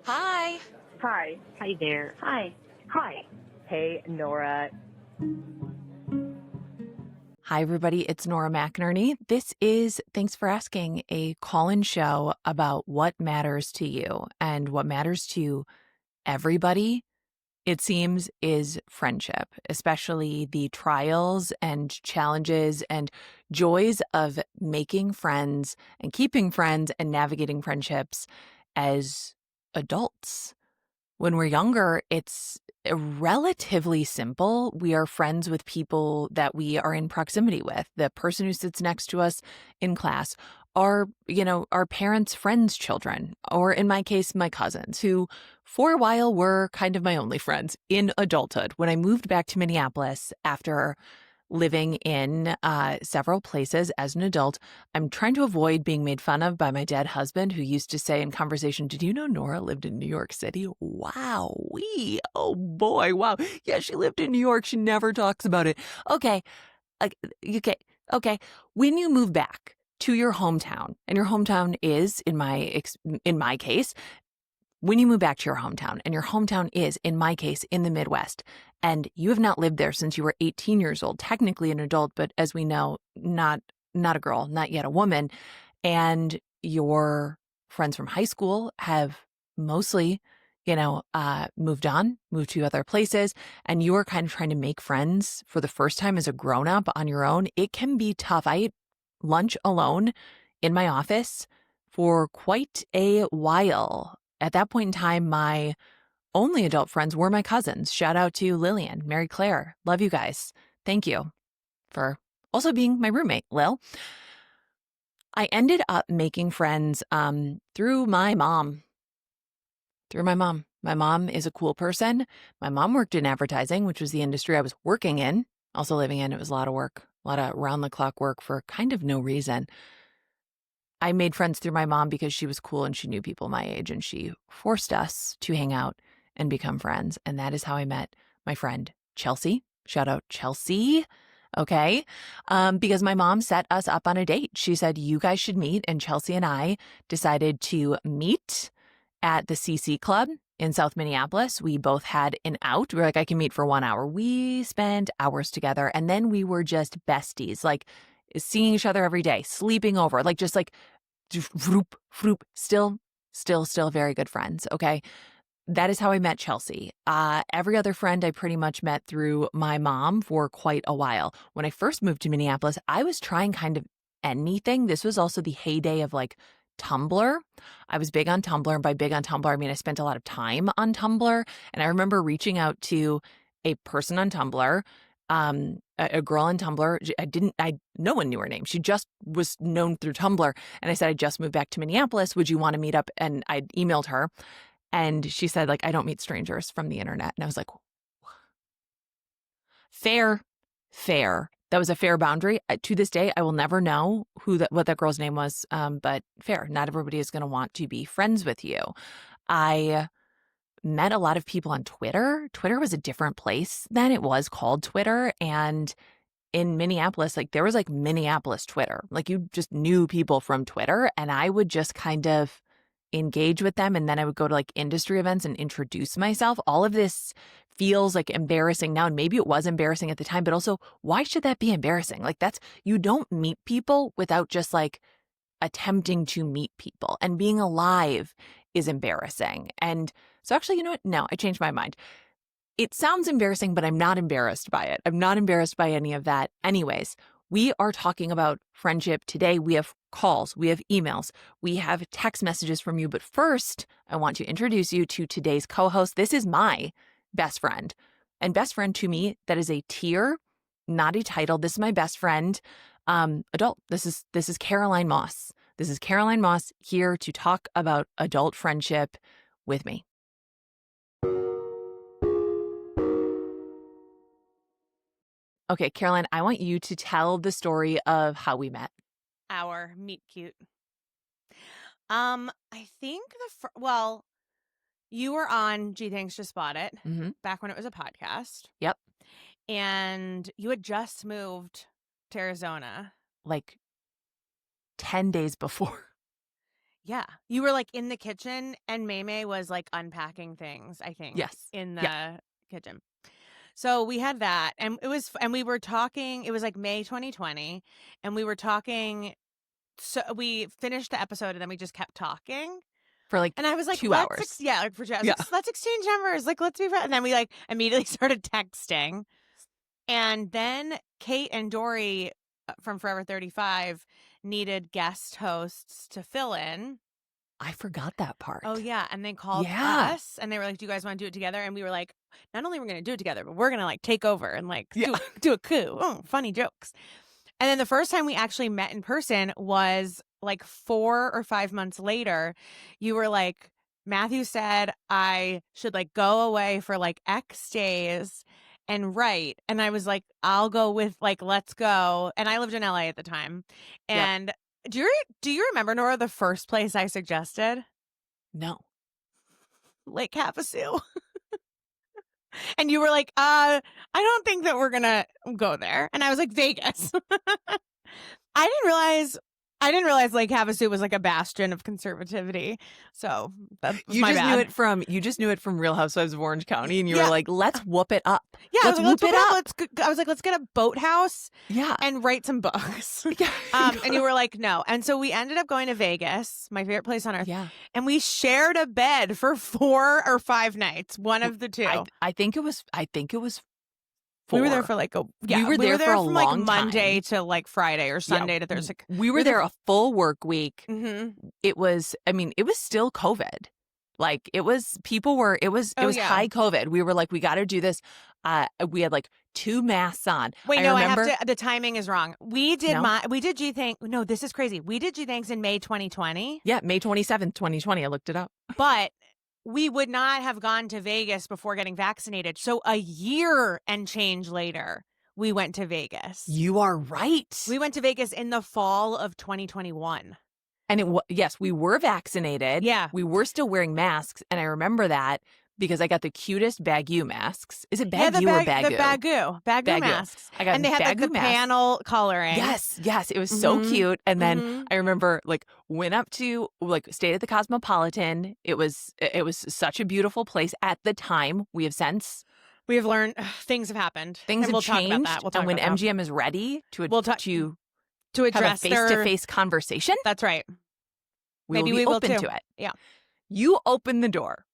Hi. Hi. Hi there. Hi. Hi. Hey, Nora. Hi, everybody. It's Nora McInerny. This is Thanks for Asking, a call-in show about what matters to you. And what matters to everybody, it seems, is friendship, especially the trials and challenges and joys of making friends and keeping friends and navigating friendships as adults. When we're younger, it's relatively simple. We are friends with people that we are in proximity with. The person who sits next to us in class are, our parents' friends' children, or in my case, my cousins, who for a while were kind of my only friends in adulthood. When I moved back to Minneapolis after living in several places as an adult, I'm trying to avoid being made fun of by my dead husband, who used to say in conversation, "Did you know Nora lived in New York City?" Wow. Oh boy. Wow. Yeah, she lived in New York. She never talks about it. Okay. Okay. When you move back to your hometown, and your hometown is, in my case, when you move back to your hometown, and your hometown is, in my case, in the Midwest, and you have not lived there since you were 18 years old, technically an adult, but as we know, not a girl, not yet a woman, and your friends from high school have mostly, moved to other places, and you are kind of trying to make friends for the first time as a grown-up on your own, it can be tough. I ate lunch alone in my office for quite a while. At that point in time, my only adult friends were my cousins. Shout out to Lillian, Mary Claire. Love you guys. Thank you for also being my roommate, Lil. I ended up making friends through my mom. My mom is a cool person. My mom worked in advertising, which was the industry I was working in, also living in. It was a lot of work, a lot of round-the-clock work for kind of no reason. I made friends through my mom because she was cool and she knew people my age, and she forced us to hang out and become friends. And that is how I met my friend Chelsea. Shout out Chelsea. Okay. Because my mom set us up on a date. She said, you guys should meet. And Chelsea and I decided to meet at the CC Club in South Minneapolis. We both had an out. We were like, I can meet for 1 hour. We spent hours together, and then we were just besties, like seeing each other every day, sleeping over, like just like vroop, vroop, still very good friends. Okay. That is how I met Chelsea. Every other friend I pretty much met through my mom for quite a while. When I first moved to Minneapolis, I was trying kind of anything. This was also the heyday of like Tumblr. I was big on Tumblr. And by big on Tumblr, I mean I spent a lot of time on Tumblr. And I remember reaching out to a person on Tumblr, a girl on Tumblr. No one knew her name. She just was known through Tumblr. And I said, I just moved back to Minneapolis. Would you want to meet up? And I emailed her. And she said, like, I don't meet strangers from the internet. And I was like, fair. That was a fair boundary. To this day, I will never know what that girl's name was. But fair. Not everybody is going to want to be friends with you. I met a lot of people on Twitter. Twitter was a different place then. It was called Twitter. And in Minneapolis, like there was like Minneapolis Twitter. Like you just knew people from Twitter, and I would just kind of engage with them. And then I would go to like industry events and introduce myself. All of this feels like embarrassing now. And maybe it was embarrassing at the time, but also why should that be embarrassing? Like you don't meet people without just like attempting to meet people, and being alive is embarrassing. And so actually, you know what? No, I changed my mind. It sounds embarrassing, but I'm not embarrassed by it. I'm not embarrassed by any of that. Anyways, we are talking about friendship today. We have calls, we have emails, we have text messages from you. But first, I want to introduce you to today's co-host. This is my best friend. And best friend to me, that is a tier, not a title. This is my best friend, adult. This is Caroline Moss. This is Caroline Moss here to talk about adult friendship with me. Okay, Caroline, I want you to tell the story of how we met. Our meet cute. I think you were on Gee Thanks Just Bought It back when it was a podcast. Yep. And you had just moved to Arizona. Like 10 days before. Yeah. You were like in the kitchen and Maymay was like unpacking things, I think. Yes. In the Yeah. kitchen. So we had that and and we were talking, it was like May 2020 and we were talking. So we finished the episode and then we just kept talking. For like And I was like, 2 hours. Like for 2 hours. Yeah. Like, let's exchange numbers. Like, let's be friends. And then we like immediately started texting. And then Kate and Dory from Forever 35 needed guest hosts to fill in. I forgot that part. Oh, yeah. And they called Yeah. us and they were like, do you guys want to do it together? And we were like, not only are we going to do it together, but we're going to like take over and like do a coup. Oh, funny jokes. And then the first time we actually met in person was like 4 or 5 months later. You were like, Matthew said I should like go away for like X days and write. And I was like, I'll go with like, let's go. And I lived in LA at the time. And do you remember, Nora, the first place I suggested? No. Lake Havasu. And you were like, I don't think that we're going to go there. And I was like, Vegas. I didn't realize Lake Havasu was like a bastion of conservativity. So that was my bad. You just knew it from Real Housewives of Orange County, and you were like, "Let's whoop it up." Yeah, let's whoop it up. I was like, let's get a boathouse. Yeah, and write some books. Yeah. And you were like, no. And so we ended up going to Vegas, my favorite place on earth. Yeah, and we shared a bed for 4 or 5 nights, one of the two. I think it was 4. We were there for like we were there for a from long like Monday time. to like Friday or Sunday to Thursday. We were there a full work week. Mm-hmm. It was still COVID. Like it was high COVID. We were like, we got to do this. We had like 2 masks on. Wait, no, I have to. The timing is wrong. We did G Thanks. No, this is crazy. We did G Thanks in May 2020. Yeah, May 27th, 2020. I looked it up. But we would not have gone to Vegas before getting vaccinated. So a year and change later, we went to Vegas. You are right. We went to Vegas in the fall of 2021. And yes, we were vaccinated. Yeah. We were still wearing masks. And I remember that because I got the cutest Bagu masks. Is it Bagu or Bagu? The Bagu masks. I got and they had like the panel coloring. Yes. It was so cute. And then I remember went up to stayed at the Cosmopolitan. It was such a beautiful place at the time. We have learned things have happened. Things have changed. Talk about that. We'll talk and when about MGM is ready to address have a face-to-face conversation. That's right. Maybe we will open too. to it. Yeah. You open the door.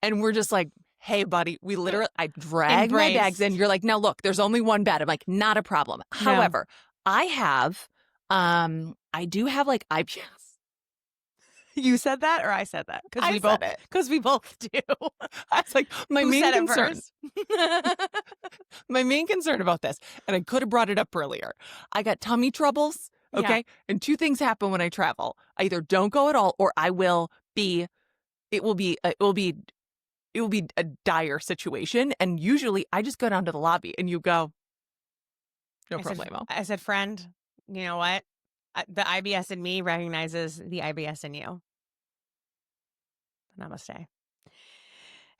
And we're just like, hey, buddy, I drag my bags in. You're like, now look, there's only one bed. I'm like, not a problem. No. However, I do have like IBS. You said that or I said that? Because we both do. I was like, my main concern about this, and I could have brought it up earlier. I got tummy troubles. Okay. Yeah. And 2 things happen when I travel. I either don't go at all or it will be a dire situation. And usually I just go down to the lobby and you go, no problemo. I said, friend, you know what? The IBS in me recognizes the IBS in you. Namaste.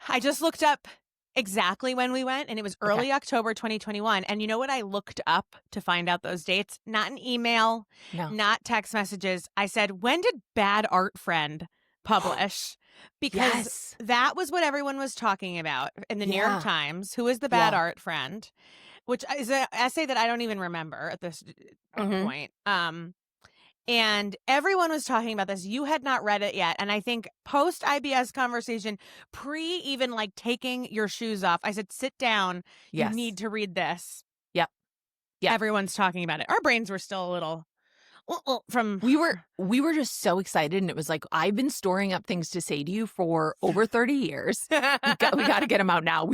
I just looked up exactly when we went, and it was early October 2021. And you know what I looked up to find out those dates? Not an email, not text messages. I said, when did Bad Art Friend publish? Because that was what everyone was talking about in the New York Times. Who is the Bad Art Friend? Which is an essay that I don't even remember at this point. And everyone was talking about this. You had not read it yet. And I think post IBS conversation, pre even like taking your shoes off, I said, sit down. You need to read this. Yep. Yeah. Everyone's talking about it. Our brains were still a little we were just so excited, and it was like, I've been storing up things to say to you for over 30 years. We got to get them out now.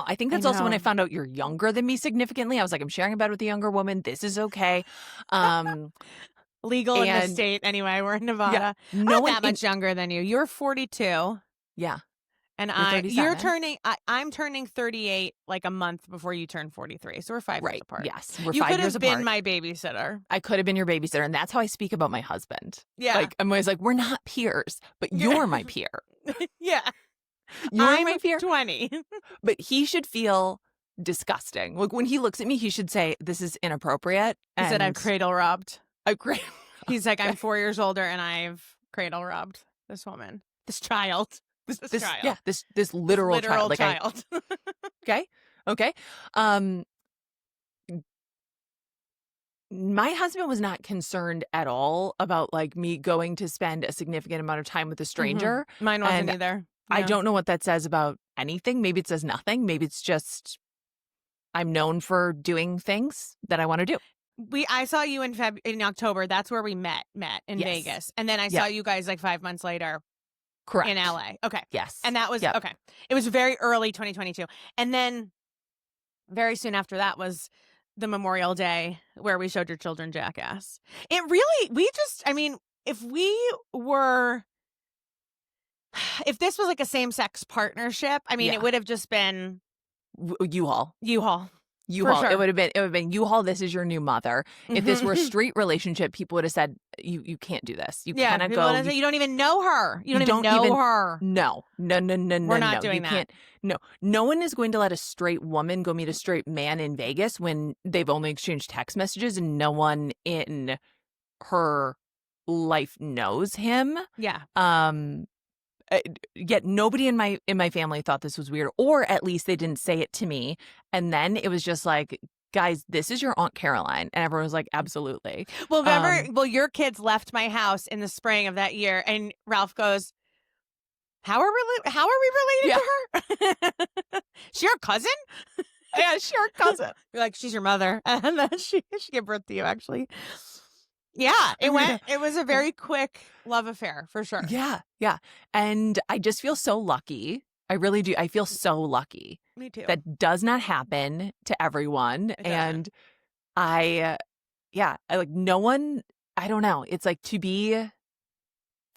I think that's also when I found out you're younger than me significantly. I was like, I'm sharing a bed with a younger woman. This is okay. Legal in the state anyway. We're in Nevada. Yeah, not that much younger than you. You're 42. Yeah. And I'm turning 38 like a month before you turn 43. So we're 5 years apart. Yes. We're 5 years apart. You could have been my babysitter. I could have been your babysitter. And that's how I speak about my husband. Yeah. Like, I'm always like, we're not peers, but you're my peer. Yeah. You're my peer. 20. But he should feel disgusting. Like when he looks at me, he should say, this is inappropriate. He said, I've cradle robbed. I've He's like, I'm 4 years older and I've cradle robbed this woman, this child. This child. Yeah, this literal child. Like child. Okay. My husband was not concerned at all about like me going to spend a significant amount of time with a stranger. Mine wasn't either. I don't know what that says about anything. Maybe it says nothing. Maybe it's just I'm known for doing things that I want to do. I saw you in October. That's where we met in Vegas. And then I saw you guys like 5 months later. Correct. In LA. Okay. Yes. And that was okay. It was very early 2022. And then very soon after that was the Memorial Day where we showed your children Jackass. It really, if this was like a same-sex partnership, it would have just been U-Haul. For sure. It would have been U-Haul. This is your new mother. If this were a straight relationship, people would have said, "You can't do this. You cannot go. You don't even know her. You don't even know her. No. We're not doing that. Can't. No one is going to let a straight woman go meet a straight man in Vegas when they've only exchanged text messages and no one in her life knows him. Yeah. Yet nobody in my family thought this was weird, or at least they didn't say it to me. And then it was just like, guys, this is your Aunt Caroline. And everyone was like, absolutely. Well, your kids left my house in the spring of that year, and Ralph goes, how are we related to her? She your cousin? Yeah, she's your cousin. You're like, she's your mother. And then she gave birth to you, actually. Yeah, it was a very quick love affair for sure. Yeah. And I just feel so lucky. I really do. I feel so lucky. Me too. That does not happen to everyone. And I like no one, I don't know. It's like to be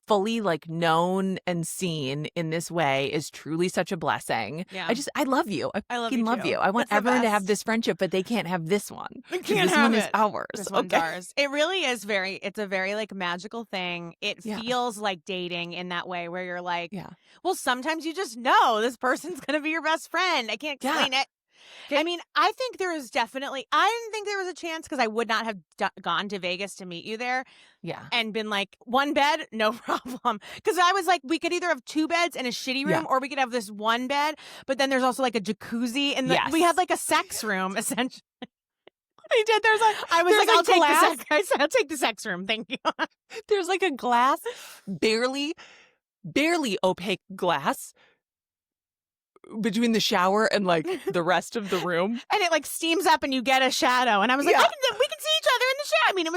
fully like known and seen in this way is truly such a blessing. Yeah. I love you. I love you. I want everyone to have this friendship, but they can't have this one. They can't this have one it. is ours. This one's ours. It really is it's a very like magical thing. It feels like dating in that way where you're like, well, sometimes you just know this person's going to be your best friend. I can't explain it. I think there is definitely, I didn't think there was a chance because I would not have gone to Vegas to meet you there. Yeah. And been like, one bed, no problem. Because I was like, we could either have 2 beds in a shitty room or we could have this one bed. But then there's also like a jacuzzi. And we had like a sex room, essentially. We did. I'll take the sex room. Thank you. There's like a glass, barely opaque glass between the shower and like the rest of the room, and it like steams up and you get a shadow, and I was like, we can see each other in the shadow. It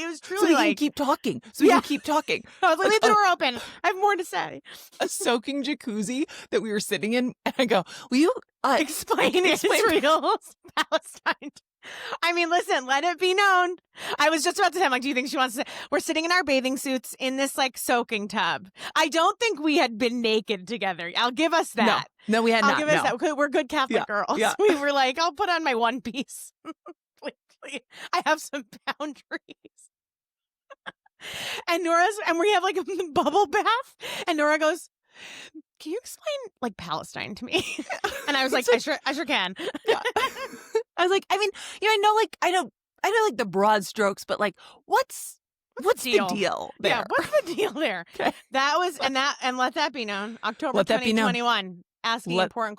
was truly so like you keep talking. You keep talking. I was like, leave the door open. I have more to say. A soaking jacuzzi that we were sitting in, and I go, will you explain Israel's Palestine? Listen, let it be known. I was just about to say, I'm like, do you think she wants to say? We're sitting in our bathing suits in this like soaking tub. I don't think we had been naked together. I'll give us that. No, we had not. I'll give us that. We're good Catholic girls. Yeah. We were like, I'll put on my one piece. Please. I have some boundaries. And we have like a bubble bath. And Nora goes, can you explain like Palestine to me? And I was like, I sure can. Yeah. I was like, I know like the broad strokes, but like, what's the deal there? Yeah, what's the deal there? Okay. That was, and let that be known. October 2021. Asking important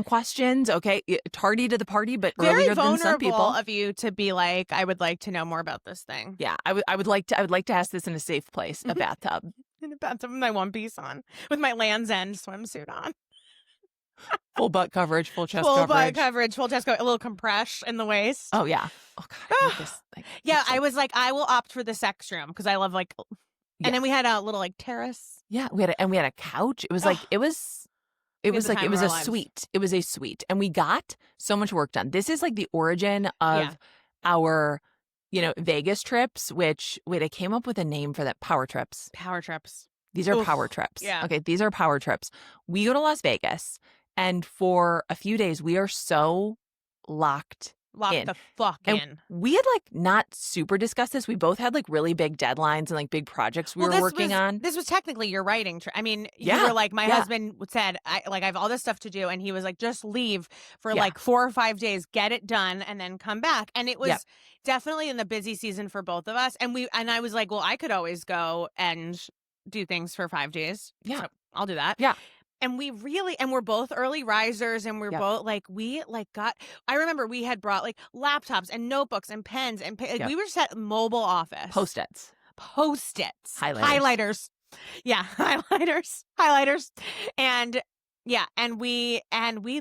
questions. Okay. Tardy to the party, but very earlier than some people. Vulnerable of you to be like, I would like to know more about this thing. Yeah. I would like to ask this in a safe place, a bathtub. In a bathtub with my one piece on, with my Land's End swimsuit on. Full butt coverage, full chest coverage. Full butt coverage, full chest coverage, a little compress in the waist. Oh, yeah. Oh, God. I was like, I will opt for the sex room because I love like, and then we had a little like terrace. Yeah, we had a couch. It was like, it was a suite. It was a suite. And we got so much work done. This is like the origin of our, Vegas trips, which, I came up with a name for that. Power trips. Power trips. These are power trips. Yeah. Okay, these are power trips. We go to Las Vegas, and for a few days, we are so locked Lock in. the fuck and in. we had like not super discussed this. We both had like really big deadlines and like big projects we were working on. This was technically your writing trip. I mean, you Yeah, were like, my yeah. husband said, I have all this stuff to do. And he was like, just leave for Yeah. like 4 or 5 days, get it done, and then come back. And it was Yep. definitely in the busy season for both of us. And I was like, well, I could always go and do things for 5 days. Yeah. So I'll do that. Yeah. And we're both early risers, and we're Yep. both like, I remember we had brought like laptops and notebooks and pens and Yep. we were just at mobile office. Post-its. Highlighters. Yeah. Highlighters. And yeah. And we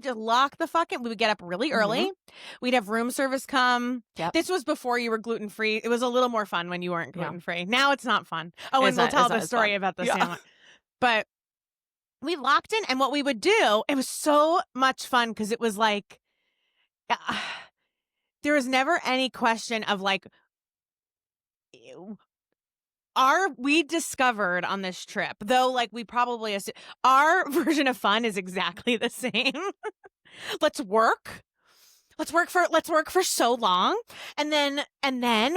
just lock the fucking, we would get up really early. We'd have room service come. Yep. This was before you were gluten-free. It was a little more fun when you weren't gluten-free. Now it's not fun. Oh, and we'll tell the story about the sandwich. But we locked in, and what we would do, it was so much fun because it was like, there was never any question of like, we discovered on this trip, though, like we probably assume, our version of fun is exactly the same. Let's work for so long, and then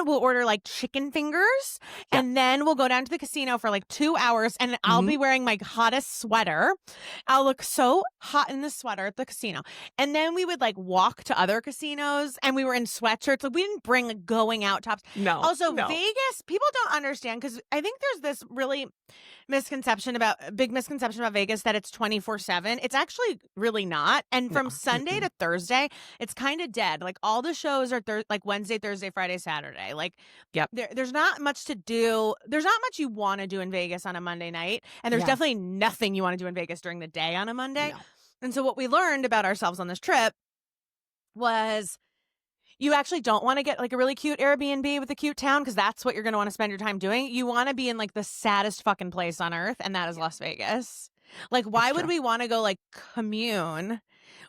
we'll order like chicken fingers, and then we'll go down to the casino for like 2 hours, and I'll be wearing my hottest sweater. I'll look so hot in the sweater at the casino, and then we would like walk to other casinos, and we were in sweatshirts. Like, we didn't bring going out tops. Also, Vegas, people don't understand, because I think there's this really big misconception about Vegas that it's 24/7. It's actually really not. And from Sunday to Thursday, it's kind of dead. Like, all the shows are like Wednesday, Thursday, Friday, Saturday. Like, there's not much to do. There's not much you want to do in Vegas on a Monday night. And there's definitely nothing you want to do in Vegas during the day on a Monday. No. And so what we learned about ourselves on this trip was, you actually don't want to get like a really cute Airbnb with a cute town, because that's what you're going to want to spend your time doing. You want to be in like the saddest fucking place on earth, and that is Las Vegas. Like, why would we want to go like commune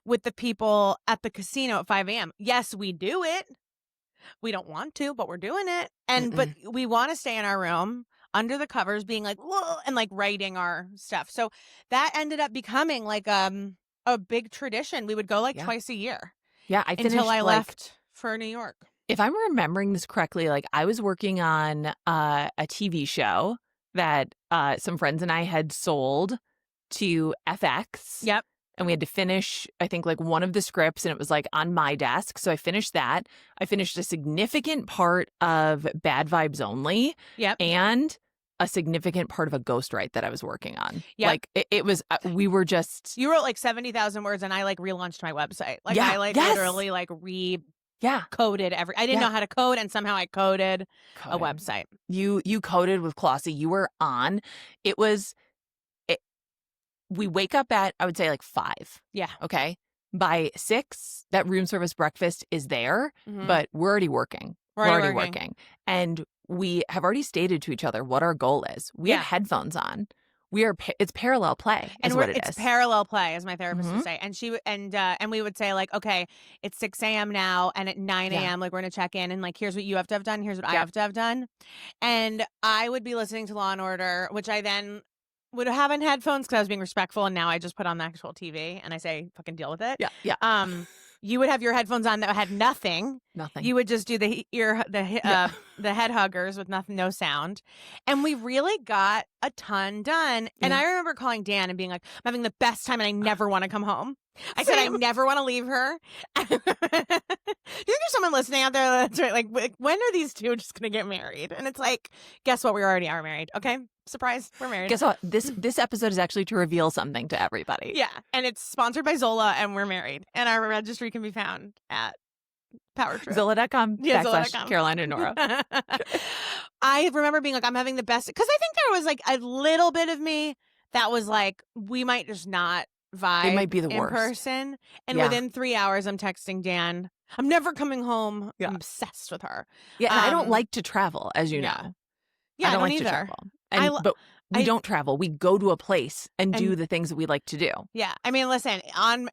with the people at the casino at 5 a.m.? Yes, we do it. We don't want to, but we're doing it. But we want to stay in our room under the covers, being like, whoa, and like writing our stuff. So that ended up becoming like a big tradition. We would go like twice a year. Yeah, I finished until I left for New York. If I'm remembering this correctly, like I was working on a TV show that some friends and I had sold to FX. Yep. And we had to finish, I think, like one of the scripts, and it was like on my desk. So I finished that. I finished a significant part of Bad Vibes Only. Yep. And a significant part of a ghostwrite that I was working on. Yep. Like it was, we were just. You wrote like 70,000 words, and I like relaunched my website. Like I like literally like coded I didn't know how to code, and somehow I coded a website. You coded with Klossy. You were on. We wake up at, I would say, like 5. Yeah. Okay. By 6, that room service breakfast is there, but we're already working. We're already working. And we have already stated to each other what our goal is. We have headphones on. It's parallel play, is what it is. It's parallel play, as my therapist would say. And we would say, like, okay, it's 6 a.m. now, and at 9 a.m., like, we're going to check in, and like, here's what you have to have done, here's what I have to have done. And I would be listening to Law and Order, which I then would have in headphones because I was being respectful, and now I just put on the actual TV and I say, fucking deal with it. Yeah. You would have your headphones on that had nothing. Nothing. You would just do the head huggers with nothing, no sound. And we really got a ton done. And I remember calling Dan and being like, I'm having the best time and I never want to come home. I said, I never want to leave her. Do you think there's someone listening out there that's right? Like, when are these two just going to get married? And it's like, guess what? We already are married. Okay. Surprise. We're married. Guess what? This episode is actually to reveal something to everybody. Yeah. And it's sponsored by Zola, and we're married. And our registry can be found at PowerTrip. Zola.com / Caroline and Nora. I remember being like, I'm having the best, because I think there was like a little bit of me that was like, we might just not vibe. It might be the in worst. person. And within 3 hours, I'm texting Dan, I'm never coming home. I'm obsessed with her. Yeah, and I don't like to travel, as you know. Yeah, I don't like either. to travel. But we don't travel. We go to a place and do the things that we like to do. Yeah. I mean, listen,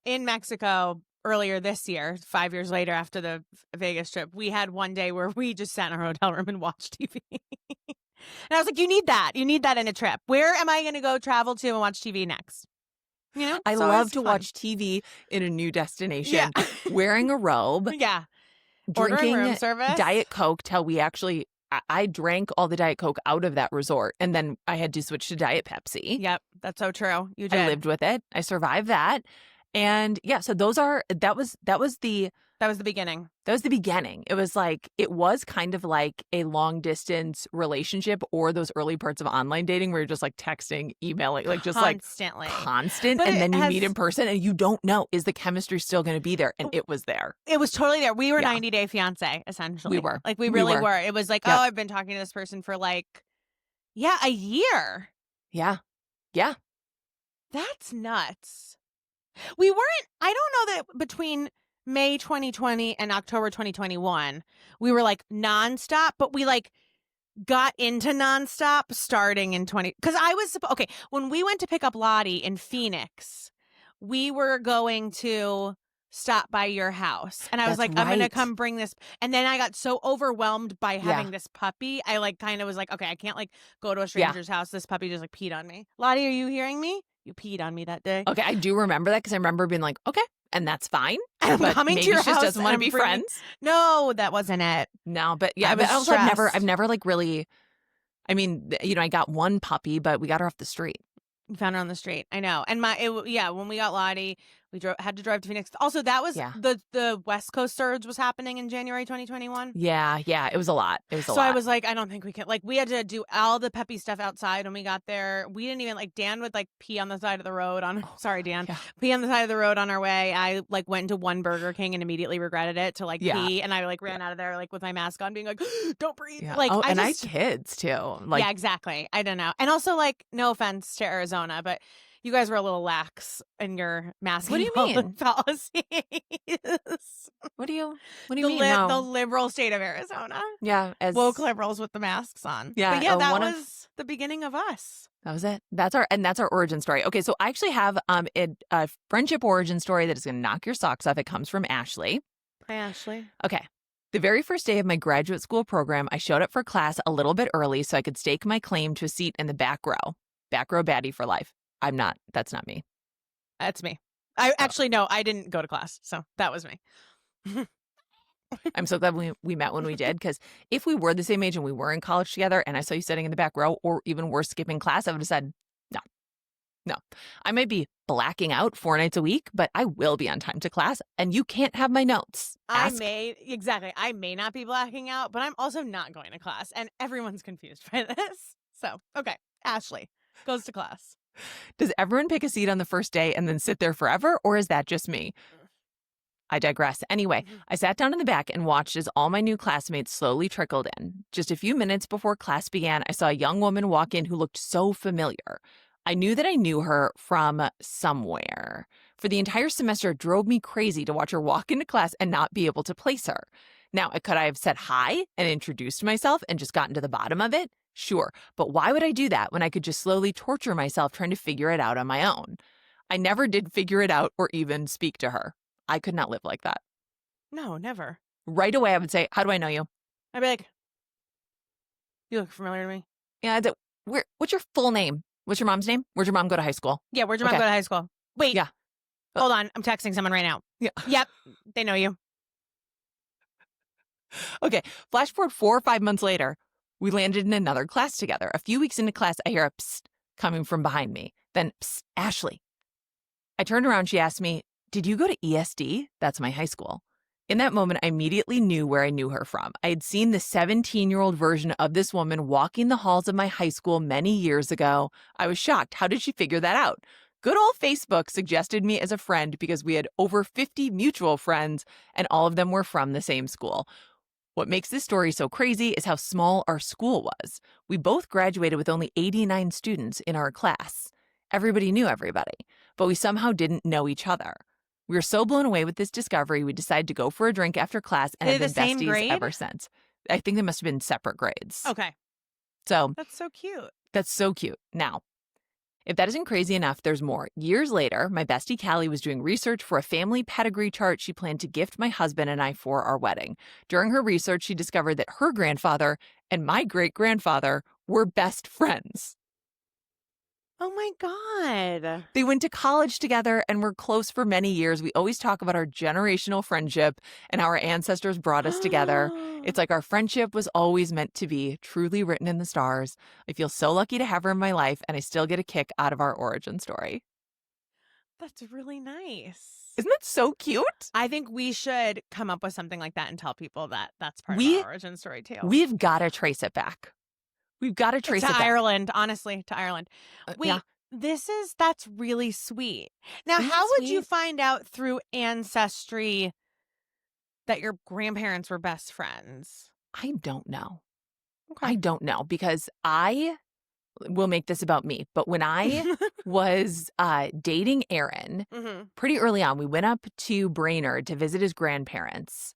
in Mexico earlier this year, 5 years later after the Vegas trip, we had one day where we just sat in our hotel room and watched TV. And I was like, you need that. You need that in a trip. Where am I going to go travel to and watch TV next? You know, I love to watch TV in a new destination, wearing a robe. Yeah. Ordering room drinking service? Diet Coke till we actually I drank all the Diet Coke out of that resort, and then I had to switch to Diet Pepsi. Yep, that's so true. You did. I lived with it. I survived that. And yeah, so that was the beginning. That was the beginning. It was kind of like a long distance relationship, or those early parts of online dating where you're just like texting, emailing, like just constantly. like constant. But and then you meet in person and you don't know, is the chemistry still going to be there? And it was there. It was totally there. We were 90 Day Fiance, essentially. We were. Like, we really were. It was like, Yep. oh, I've been talking to this person for like, a year. Yeah. Yeah. That's nuts. We weren't, I don't know that between May 2020 and October 2021, we were like nonstop, but we like got into nonstop starting in because I was, okay, when we went to pick up Lottie in Phoenix, we were going to stop by your house. And I was That's like, I'm going to right. come bring this. And then I got so overwhelmed by having this puppy. I like kind of was like, okay, I can't like go to a stranger's house. This puppy just like peed on me. Lottie, are you hearing me? You peed on me that day. Okay, I do remember that because I remember being like, okay, and that's fine. I'm but coming maybe to your she house just doesn't want to and be bringing- friends. No, that wasn't it. No, but yeah, I was but also stressed. I've never like really, I mean, I got one puppy, but we got her off the street. We found her on the street. I know. And when we got Lottie, we had to drive to Phoenix. Also, that was the West Coast surge was happening in January 2021. Yeah, it was a lot. So I was like, I don't think we can. Like, we had to do all the peppy stuff outside when we got there. We didn't even like. Dan would like pee on the side of the road on. Sorry, Dan. Yeah. Pee on the side of the road on our way. I like went to one Burger King and immediately regretted it to like pee, and I like ran out of there like with my mask on, being like, "Don't breathe." Yeah. Like, I had kids too. Like, yeah, exactly. I don't know. And also, like, no offense to Arizona, but you guys were a little lax in your masking. What do you mean? Policies. What do you mean? The liberal state of Arizona. Yeah, as woke liberals with the masks on. Yeah, but yeah, that was the beginning of us. That was it. That's our origin story. Okay, so I actually have a friendship origin story that is going to knock your socks off. It comes from Ashley. Hi, Ashley. Okay. The very first day of my graduate school program, I showed up for class a little bit early so I could stake my claim to a seat in the back row. Back row baddie for life. I'm not. That's not me. That's me. Actually, no, I didn't go to class. So that was me. I'm so glad we met when we did, because if we were the same age and we were in college together and I saw you sitting in the back row, or even worse, skipping class, I would have said, no. I might be blacking out 4 nights a week, but I will be on time to class, and you can't have my notes. I may not be blacking out, but I'm also not going to class, and everyone's confused by this. So, okay, Ashley goes to class. Does everyone pick a seat on the first day and then sit there forever, or is that just me? I digress. Anyway, I sat down in the back and watched as all my new classmates slowly trickled in. Just a few minutes before class began, I saw a young woman walk in who looked so familiar. I knew that I knew her from somewhere. For the entire semester, it drove me crazy to watch her walk into class and not be able to place her. Now, could I have said hi and introduced myself and just gotten to the bottom of it? Sure, but why would I do that when I could just slowly torture myself trying to figure it out on my own? I never did figure it out or even speak to her. I could not live like that. No, never. Right away, I would say, how do I know you? I'd be like, you look familiar to me. Yeah, I'd say, what's your full name? What's your mom's name? Where'd your mom go to high school? Yeah, where'd your mom go to high school? Wait. Yeah. Hold on. I'm texting someone right now. Yeah. Yep. They know you. Okay. Flash forward 4 or 5 months later, we landed in another class together. A few weeks into class, I hear a psst coming from behind me. Then, psst, Ashley. I turned around. She asked me, did you go to ESD? That's my high school. In that moment, I immediately knew where I knew her from. I had seen the 17-year-old version of this woman walking the halls of my high school many years ago. I was shocked. How did she figure that out? Good old Facebook suggested me as a friend because we had over 50 mutual friends, and all of them were from the same school. What makes this story so crazy is how small our school was. We both graduated with only 89 students in our class. Everybody knew everybody, but we somehow didn't know each other. We were so blown away with this discovery, we decided to go for a drink after class and have been besties ever since. I think they must have been separate grades. Okay. So that's so cute. That's so cute. Now, if that isn't crazy enough, there's more. Years later, my bestie Callie was doing research for a family pedigree chart she planned to gift my husband and I for our wedding. During her research, she discovered that her grandfather and my great-grandfather were best friends. Oh my God. They went to college together and were close for many years. We always talk about our generational friendship and how our ancestors brought us together. It's like our friendship was always meant to be, truly written in the stars. I feel so lucky to have her in my life, and I still get a kick out of our origin story. That's really nice. Isn't that so cute? I think we should come up with something like that and tell people that that's part of our origin story too. We've got to trace it back. We've got to trace it back. To Ireland, honestly, to Ireland. Wait, yeah. That's really sweet. Now, Isn't how that would you sweet? find out through Ancestry that your grandparents were best friends? I don't know. Okay. I don't know, because I will make this about me. But when I was dating Aaron, pretty early on, we went up to Brainerd to visit his grandparents.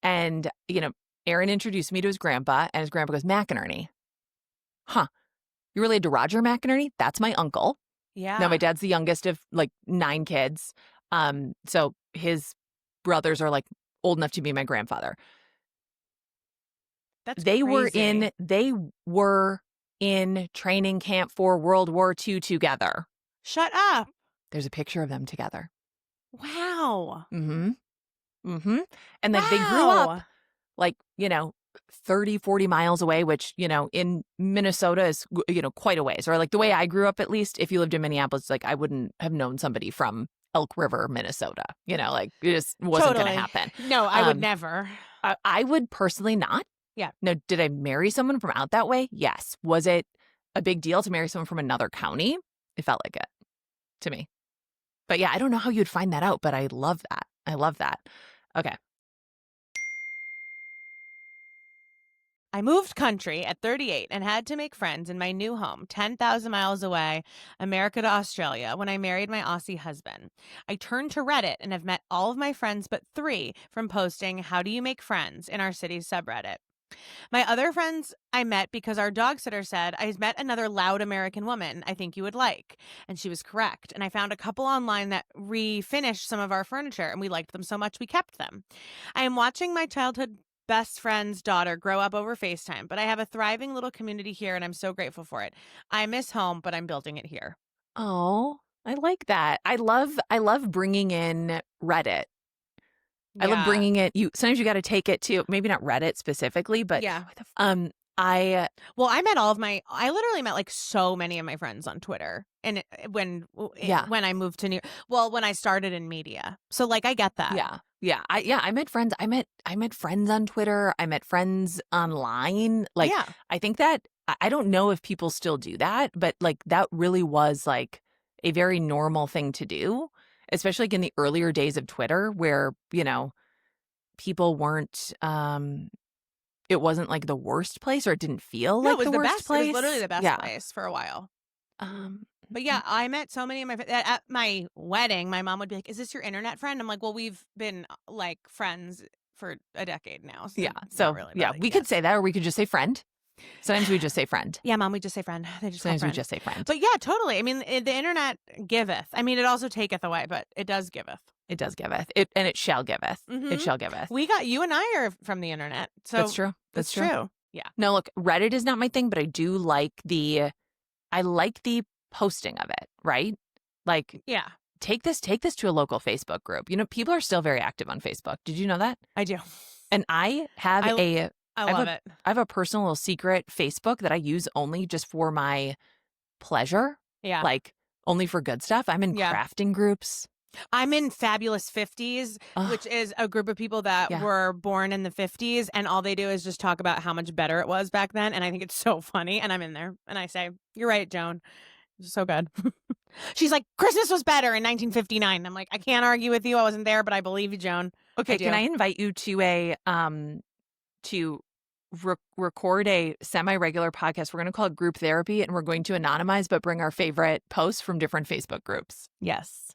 And, Aaron introduced me to his grandpa, and his grandpa goes, McInerny. Huh. You're related to Roger McInerny? That's my uncle. Yeah. Now, my dad's the youngest of 9 kids. So his brothers are old enough to be my grandfather. That's They crazy. were in training camp for World War II together. Shut up. There's a picture of them together. Wow. Mm-hmm. Mm-hmm. And they grew up 30, 40 miles away, which, in Minnesota is, quite a ways. Or the way I grew up, at least, if you lived in Minneapolis, I wouldn't have known somebody from Elk River, Minnesota. It just wasn't going to happen. No, I would never. I would personally not. Yeah. Now, did I marry someone from out that way? Yes. Was it a big deal to marry someone from another county? It felt like it to me. But yeah, I don't know how you'd find that out, but I love that. I love that. Okay. I moved country at 38 and had to make friends in my new home, 10,000 miles away, America to Australia, when I married my Aussie husband. I turned to Reddit and have met all of my friends but 3 from posting "How do you make friends?" in our city's subreddit. My other friends I met because our dog sitter said, "I met another loud American woman I think you would like." And she was correct. And I found a couple online that refinished some of our furniture, and we liked them so much we kept them. I am watching my childhood best friend's daughter grow up over FaceTime, but I have a thriving little community here, and I'm so grateful for it. I miss home, but I'm building it here. Oh, I like that. I love bringing in Reddit. I love bringing it. Sometimes you got to take it to maybe not Reddit specifically, but yeah. I literally met so many of my friends on Twitter, and when I moved to when I started in media, so I get that. I met friends. I met friends on Twitter. I met friends online. I think that I don't know if people still do that, but that really was a very normal thing to do, especially in the earlier days of Twitter, where people weren't. It wasn't the worst place, or it didn't feel like the worst place. It was literally the best place for a while. But yeah, I met so many of my at my wedding. My mom would be like, "Is this your internet friend?" I'm like, "Well, we've been friends for a decade now." So we could say that, or we could just say friend. Sometimes we just say friend. Yeah, Mom, we just say friend. Sometimes we just say friend. But yeah, totally. I mean, the internet giveth. I mean, it also taketh away, but it does giveth. It does giveth. And it shall giveth. Mm-hmm. It shall giveth. You and I are from the internet. So that's true. That's true. Yeah. No, look, Reddit is not my thing, but I do like the posting of it, right? Yeah. Take this to a local Facebook group. People are still very active on Facebook. Did you know that? I do. And I have I love it. I have a personal little secret Facebook that I use only just for my pleasure. Yeah. Only for good stuff. I'm in crafting groups. I'm in Fabulous 50s, which is a group of people that were born in the 50s, and all they do is just talk about how much better it was back then. And I think it's so funny. And I'm in there and I say, "You're right, Joan. It's so good." She's like, "Christmas was better in 1959. I'm like, "I can't argue with you. I wasn't there, but I believe you, Joan." Okay, can I invite you to record a semi-regular podcast? We're going to call it Group Therapy, and we're going to anonymize but bring our favorite posts from different Facebook groups. Yes.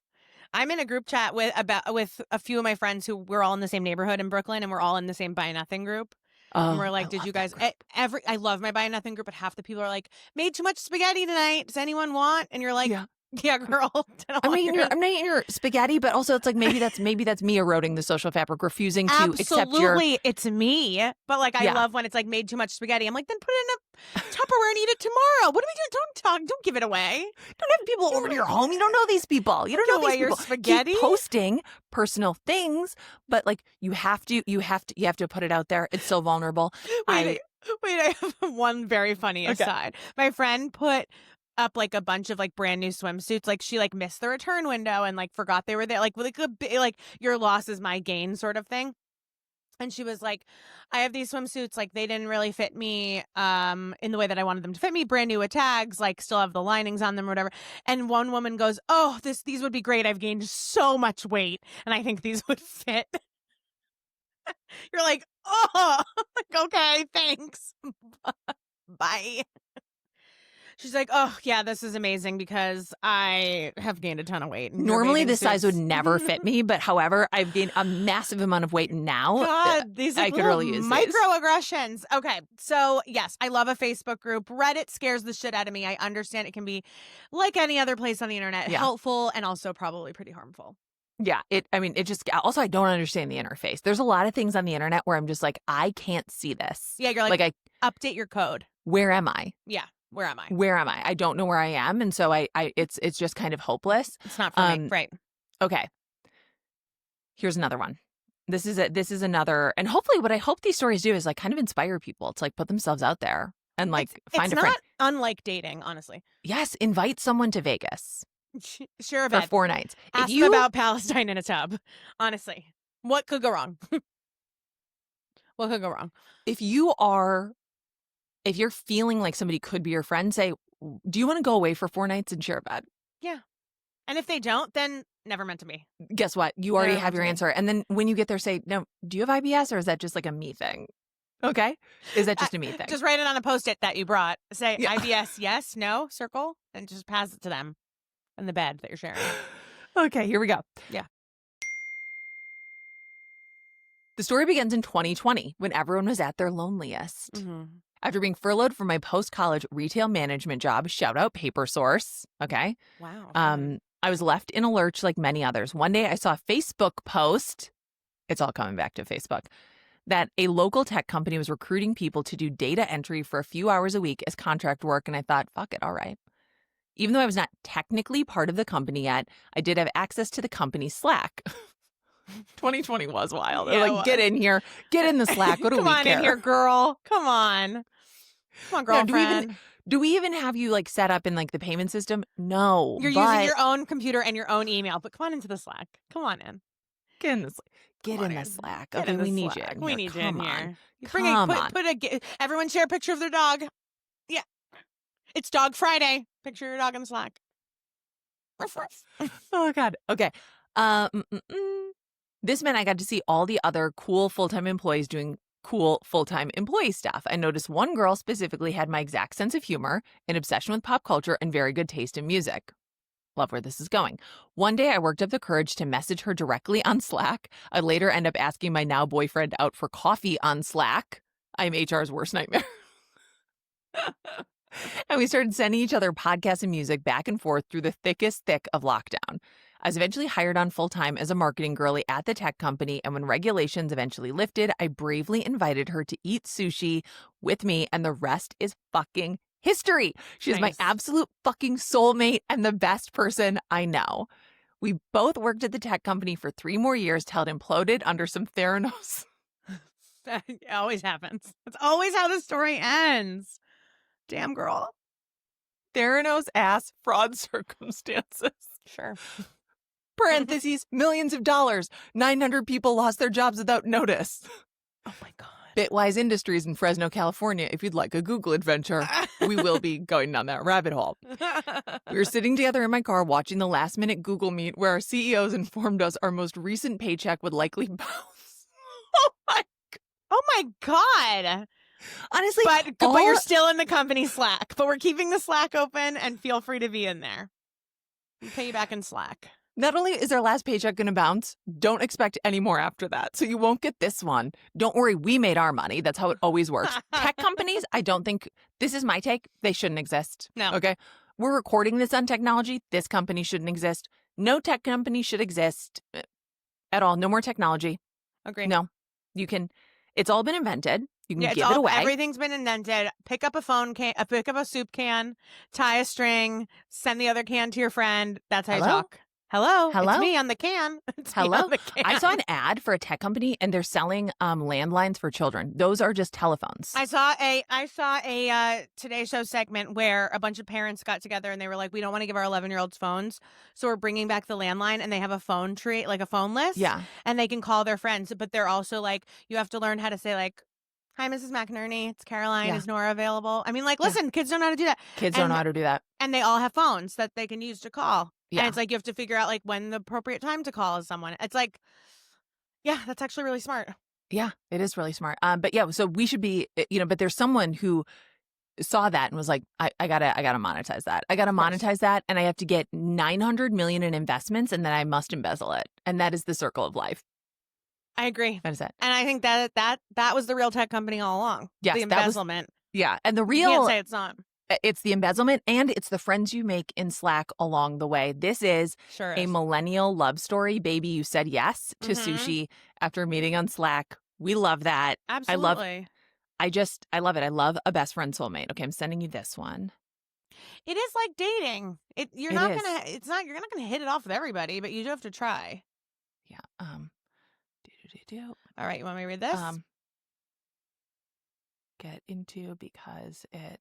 I'm in a group chat with a few of my friends who we're all in the same neighborhood in Brooklyn, and we're all in the same Buy Nothing group. And we're like, "Did you guys I love my Buy Nothing group, but half the people are like, 'Made too much spaghetti tonight. Does anyone want?'" And you're like, Yeah, girl. I'm not eating your spaghetti, but also it's like maybe that's me eroding the social fabric, refusing to accept your. Absolutely, it's me. But like, I love when it's like made too much spaghetti. I'm like, then put it in a Tupperware and eat it tomorrow. What are we doing? Don't give it away. Don't have people over to your home. You don't know these people. You don't know these people. Your spaghetti. Keep posting personal things, but like you have to put it out there. It's so vulnerable. Wait, I have one very funny aside. My friend put up like a bunch of like brand new swimsuits. Like she like missed the return window and like forgot they were there. Like like your loss is my gain sort of thing. And she was like, I have these swimsuits, like they didn't really fit me in the way that I wanted them to fit me. Brand new with tags, like still have the linings on them or whatever. And one woman goes, oh, these would be great. I've gained so much weight and I think these would fit. You're like, oh, like, okay, thanks. Bye. She's like, oh, yeah, this is amazing because I have gained a ton of weight. Normally, this size would never fit me, but however, I've gained a massive amount of weight now. God, these I could really use microaggressions. Okay, so yes, I love a Facebook group. Reddit scares the shit out of me. I understand it can be, like any other place on the internet, helpful and also probably pretty harmful. Yeah, it just, also I don't understand the interface. There's a lot of things on the internet where I'm just like, I can't see this. Yeah, you're like update your code. Where am I? Yeah. Where am I? Where am I? I don't know where I am. And so it's just kind of hopeless. It's not for me. Right. Okay. Here's another one. This is another, and hopefully what I hope these stories do is like kind of inspire people to like put themselves out there and like find a friend. It's not unlike dating, honestly. Yes. Invite someone to Vegas. Sure. For 4 nights. Ask them about Palestine in a tub. Honestly. What could go wrong? What could go wrong? If you're feeling like somebody could be your friend, say, do you want to go away for 4 nights and share a bed? Yeah. And if they don't, then never meant to be. Guess what? You already have your answer. And then when you get there, say, no, do you have IBS or is that just like a me thing? Okay. Is that just a me thing? Just write it on a Post-it that you brought. Say IBS, yes, no, circle, and just pass it to them in the bed that you're sharing. Okay, here we go. Yeah. The story begins in 2020 when everyone was at their loneliest. Mm-hmm. After being furloughed from my post-college retail management job, shout out Paper Source, okay? Wow. I was left in a lurch like many others. One day I saw a Facebook post, it's all coming back to Facebook, that a local tech company was recruiting people to do data entry for a few hours a week as contract work, and I thought, fuck it, all right. Even though I was not technically part of the company yet, I did have access to the company's Slack. 2020 was wild. They're like, get in here. Get in the Slack. What do we care? Come on in here, girl. Come on. Come on, girlfriend. Now, do we even have you like set up in like the payment system? No. You're using your own computer and your own email, but come on into the Slack. Come on in. Get in the Slack. Get in the Slack. Okay, we need you. We need you in here. Put everyone share a picture of their dog. Yeah. It's Dog Friday. Picture your dog in Slack. Oh, God. Okay. This meant I got to see all the other cool full-time employees doing cool full-time employee stuff. I noticed one girl specifically had my exact sense of humor, an obsession with pop culture, and very good taste in music. Love where this is going. One day I worked up the courage to message her directly on Slack. I later end up asking my now boyfriend out for coffee on Slack. I'm HR's worst nightmare. And we started sending each other podcasts and music back and forth through the thickest thick of lockdown. I was eventually hired on full-time as a marketing girlie at the tech company, and when regulations eventually lifted, I bravely invited her to eat sushi with me, and the rest is fucking history. She is my absolute fucking soulmate and the best person I know. We both worked at the tech company for 3 more years till it imploded under some Theranos. It always happens. That's always how the story ends. Damn, girl. Theranos ass fraud circumstances. Sure. Parentheses, millions of dollars. 900 people lost their jobs without notice. Oh, my God. Bitwise Industries in Fresno, California. If you'd like a Google adventure, we will be going down that rabbit hole. We were sitting together in my car watching the last-minute Google Meet where our CEOs informed us our most recent paycheck would likely bounce. Oh, my God. Honestly, but you're still in the company Slack. But we're keeping the Slack open, and feel free to be in there. We pay you back in Slack. Not only is our last paycheck going to bounce, don't expect any more after that. So you won't get this one. Don't worry, we made our money. That's how it always works. Tech companies, I don't think, this is my take, they shouldn't exist. No. Okay? we're recording this on technology. This company shouldn't exist. No tech company should exist at all. No more technology. Agree. No. You can, it's all been invented. You can Yeah, give it away. Everything's been invented. Pick up a phone can, pick up a soup can, tie a string, send the other can to your friend. That's how you talk. Hello? It's me on the can. It's me on the can. I saw an ad for a tech company and they're selling landlines for children. Those are just telephones. I saw a Today Show segment where a bunch of parents got together and they were like, we don't want to give our 11-year-olds phones, so we're bringing back the landline, and they have a phone tree, like a phone list. Yeah. And they can call their friends, but they're also like, you have to learn how to say like, hi, Mrs. McInerny. It's Caroline. Yeah. Is Nora available? I mean, like, listen, kids don't know how to do that. Kids don't know how to do that. And they all have phones that they can use to call. Yeah. And it's like you have to figure out like when the appropriate time to call is someone. It's like, yeah, that's actually really smart. Yeah, it is really smart. But yeah, so we should be, but there's someone who saw that and was like, I gotta monetize that. I gotta monetize that, and I have to get 900 million in investments, and then I must embezzle it. And that is the circle of life. I agree. That is it. And I think that was the real tech company all along. Yes, the embezzlement. And the real. You can't say it's not. It's the embezzlement, and it's the friends you make in Slack along the way. This is a millennial love story. Baby, you said yes to sushi after meeting on Slack. We love that. Absolutely. I love it. I love a best friend soulmate. Okay, I'm sending you this one. It is like dating. You're not gonna hit it off with everybody, but you do have to try. Yeah. All right, you want me to read this? Get into because it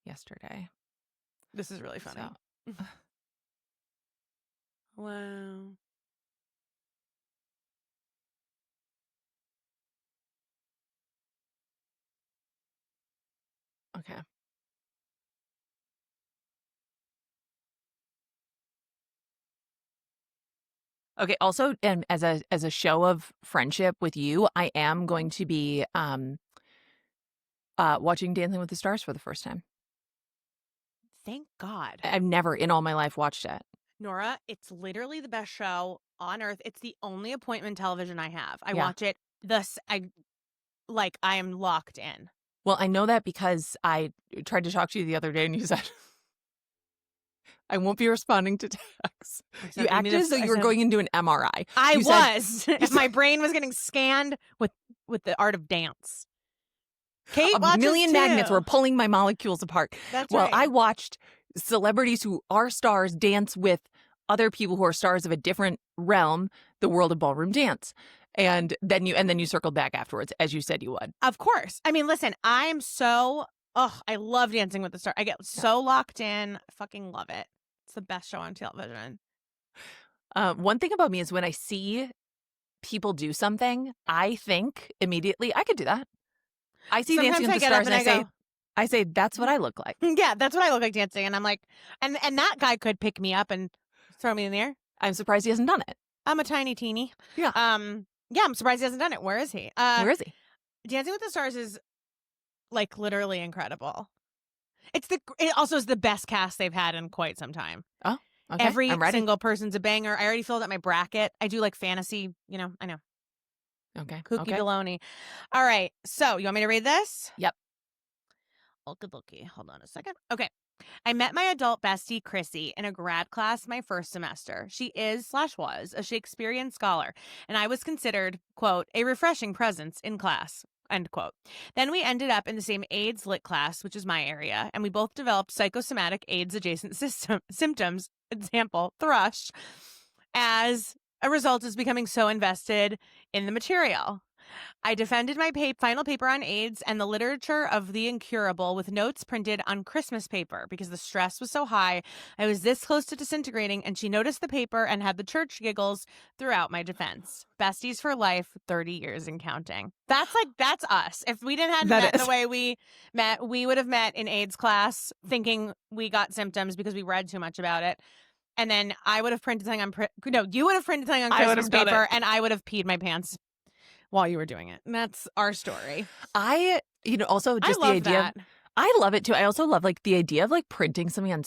yesterday. This is really funny. So. Wow. Okay. Okay. Also, and as a show of friendship with you, I am going to be watching Dancing with the Stars for the first time. Thank God. I've never in all my life watched it. Nora, it's literally the best show on earth. It's the only appointment television I have. I watch it. I am locked in. Well, I know that because I tried to talk to you the other day and you said, I won't be responding to texts. You acted as though you were going into an MRI. I was. My brain was getting scanned with the art of dance. Kate a million magnets were pulling my molecules apart. That's right. I watched celebrities who are stars dance with other people who are stars of a different realm, the world of ballroom dance. And then you circled back afterwards, as you said you would. Of course. I mean, listen, I love Dancing with the Stars. I get so locked in. I fucking love it. It's the best show on television. One thing about me is when I see people do something, I think immediately, I could do that. I see Sometimes Dancing with the Stars and I say, that's what I look like. Yeah, that's what I look like dancing. And I'm like, and that guy could pick me up and throw me in the air. I'm surprised he hasn't done it. I'm a tiny teeny. Yeah. Yeah, I'm surprised he hasn't done it. Where is he? Where is he? Dancing with the Stars is like literally incredible. It also is the best cast they've had in quite some time. Oh, okay. Every I'm ready. single person's a banger. I already filled out my bracket. I do like fantasy, I know. Okay. Kooky okay. baloney. All right. So you want me to read this? Yep. Okie. Hold on a second. Okay. I met my adult bestie, Chrissy, in a grad class my first semester. She is/was a Shakespearean scholar, and I was considered, quote, a refreshing presence in class, end quote. Then we ended up in the same AIDS lit class, which is my area, and we both developed psychosomatic AIDS-adjacent symptoms, example, thrush, as a result of becoming so invested in the material. I defended my final paper on AIDS and the literature of the incurable with notes printed on Christmas paper because the stress was so high. I was this close to disintegrating, and she noticed the paper and had the church giggles throughout my defense. Besties for life, 30 years and counting. That's us. If we didn't have met the way we met, we would have met in AIDS class thinking we got symptoms because we read too much about it. And then I would have printed something you would have printed something on Christmas paper, and I would have peed my pants while you were doing it. And that's our story. Also just the idea. I love it too. I also love like the idea of like printing something on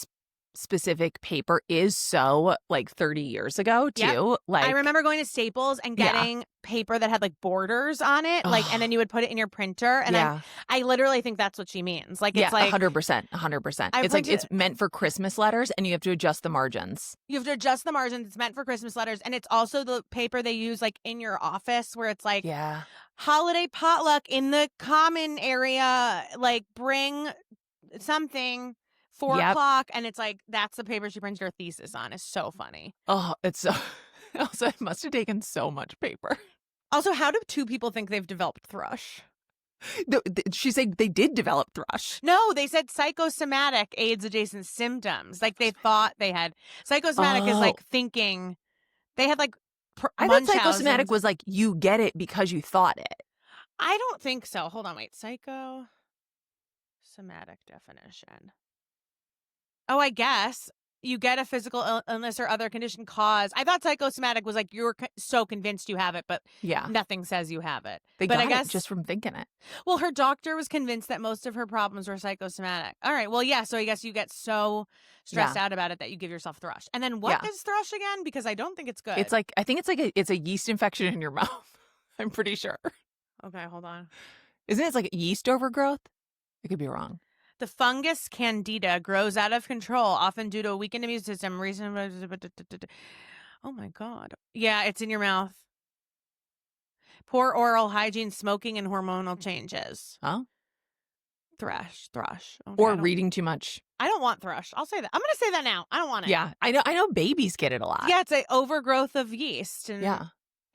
specific paper is so like 30 years ago too. Yep. Like I remember going to Staples and getting paper that had like borders on it, like, and then you would put it in your printer. And I literally think that's what she means. Like, it's like 100%. It's like it's meant for Christmas letters, and you have to adjust the margins. You have to adjust the margins. It's meant for Christmas letters, and it's also the paper they use like in your office, where it's like holiday potluck in the common area. Like, bring something. 4 o'clock, and it's like that's the paper she printed her thesis on. It's so funny. Oh, it's so. Also, it must have taken so much paper. Also, how do two people think they've developed thrush? She's saying they did develop thrush. No, they said psychosomatic AIDS adjacent symptoms. Like they thought they had psychosomatic is like thinking they had like. I thought psychosomatic was like you get it because you thought it. I don't think so. Hold on, wait. Psychosomatic definition. Oh, I guess you get a physical illness or other condition cause. I thought psychosomatic was like you're so convinced you have it, but nothing says you have it. But I guess just from thinking it. Well, her doctor was convinced that most of her problems were psychosomatic. All right. Well, yeah. So I guess you get so stressed out about it that you give yourself thrush. And then what is thrush again? Because I don't think it's good. It's like I think it's a yeast infection in your mouth. I'm pretty sure. Okay, hold on. Isn't it like yeast overgrowth? I could be wrong. The fungus candida grows out of control, often due to a weakened immune system. Oh my God. Yeah, it's in your mouth. Poor oral hygiene, smoking, and hormonal changes. Huh? Thrush. Okay, or reading too much. I don't want thrush. I'll say that. I'm going to say that now. I don't want it. Yeah, I know babies get it a lot. Yeah, it's an overgrowth of yeast. And yeah.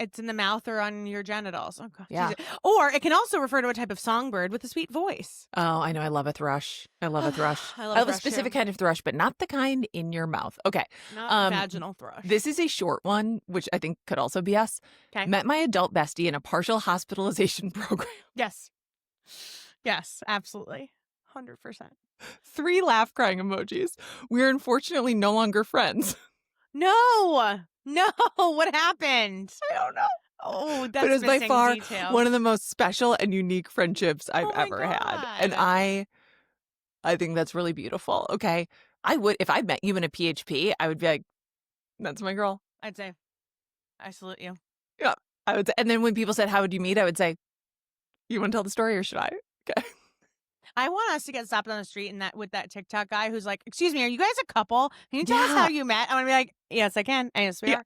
It's in the mouth or on your genitals. Oh, God. Yeah. Or it can also refer to a type of songbird with a sweet voice. Oh, I know. I love a thrush. I love a thrush. I love a specific kind of thrush, but not the kind in your mouth. Okay. Not vaginal thrush. This is a short one, which I think could also be us. Okay. Met my adult bestie in a partial hospitalization program. Yes. Yes, absolutely. 100%. 3 laugh crying emojis. We're unfortunately no longer friends. No, what happened? I don't know. Oh, that's but it was by far detail. One of the most special and unique friendships I've ever had. And I think that's really beautiful. Okay. I would, if I met you in a PHP, I would be like, that's my girl. I'd say, I salute you. Yeah. I would say, and then when people said, how would you meet? I would say, you want to tell the story or should I? Okay. I want us to get stopped on the street and with that TikTok guy who's like, excuse me, are you guys a couple? Can you tell us how you met? I'm going to be like, yes, I can. Yes, we are.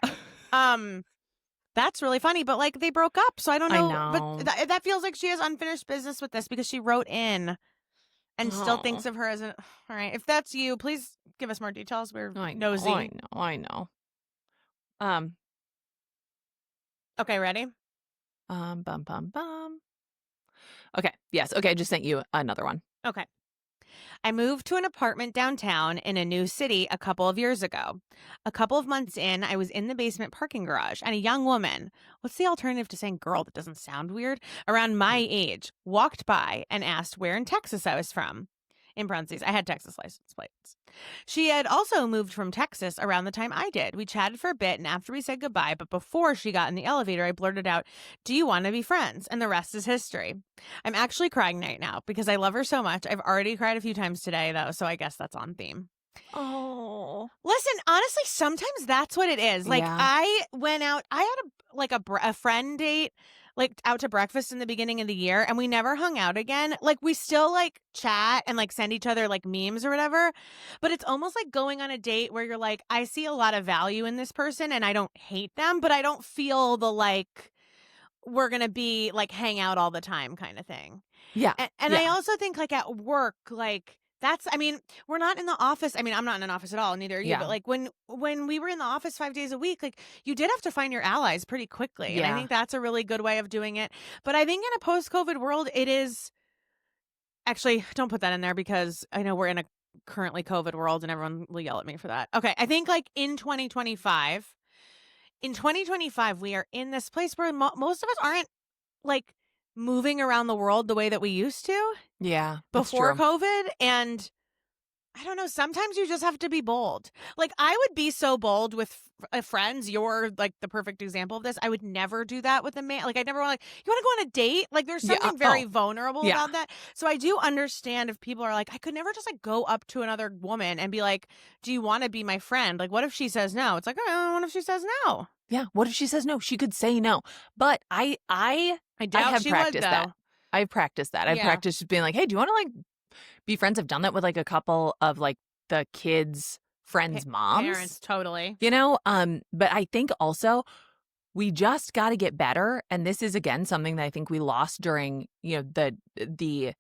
That's really funny, but like they broke up. So I don't know. I know. But that feels like she has unfinished business with this because she wrote in and still thinks of her as an, all right. If that's you, please give us more details. We're nosy. I know. Okay, ready? Okay. Yes. Okay. I just sent you another one. Okay. I moved to an apartment downtown in a new city a couple of years ago. A couple of months in, I was in the basement parking garage, and a young woman, what's the alternative to saying girl that doesn't sound weird, around my age, walked by and asked where in Texas I was from. In parentheses, I had Texas license plates. She had also moved from Texas around the time I did. We chatted for a bit, and after we said goodbye, but before she got in the elevator, I blurted out, "Do you want to be friends?" And the rest is history. I'm actually crying right now because I love her so much. I've already cried a few times today, though, so I guess that's on theme. Oh. Listen, honestly, sometimes that's what it is. Like, I went out, I had a friend date, like out to breakfast in the beginning of the year, and we never hung out again. Like, we still like chat and like send each other like memes or whatever, but it's almost like going on a date where you're like, I see a lot of value in this person and I don't hate them, but I don't feel the like we're gonna be like hang out all the time kind of thing. Yeah. And I also think like at work, like we're not in the office. I mean, I'm not in an office at all, neither are you. Yeah. But like when we were in the office 5 days a week, like you did have to find your allies pretty quickly. Yeah. And I think that's a really good way of doing it. But I think in a post-COVID world, it is actually, don't put that in there because I know we're in a currently COVID world and everyone will yell at me for that. Okay. I think like in 2025, we are in this place where most of us aren't like moving around the world the way that we used to. Yeah. Before COVID. And I don't know. Sometimes you just have to be bold. Like, I would be so bold with friends. You're like the perfect example of this. I would never do that with a man. Like, I never want like, you want to go on a date? Like, there's something very vulnerable about that. So I do understand if people are like, I could never just like go up to another woman and be like, do you want to be my friend? Like, what if she says no? It's like, oh, what if she says no? Yeah. What if she says no? She could say no. But I doubt have she practiced would, that. though. I've practiced that. I've practiced just being like, hey, do you want to like be friends? I've done that with like a couple of like the kids' friends' moms. Parents, totally. You know, but I think also we just got to get better. And this is, again, something that I think we lost during, you know, the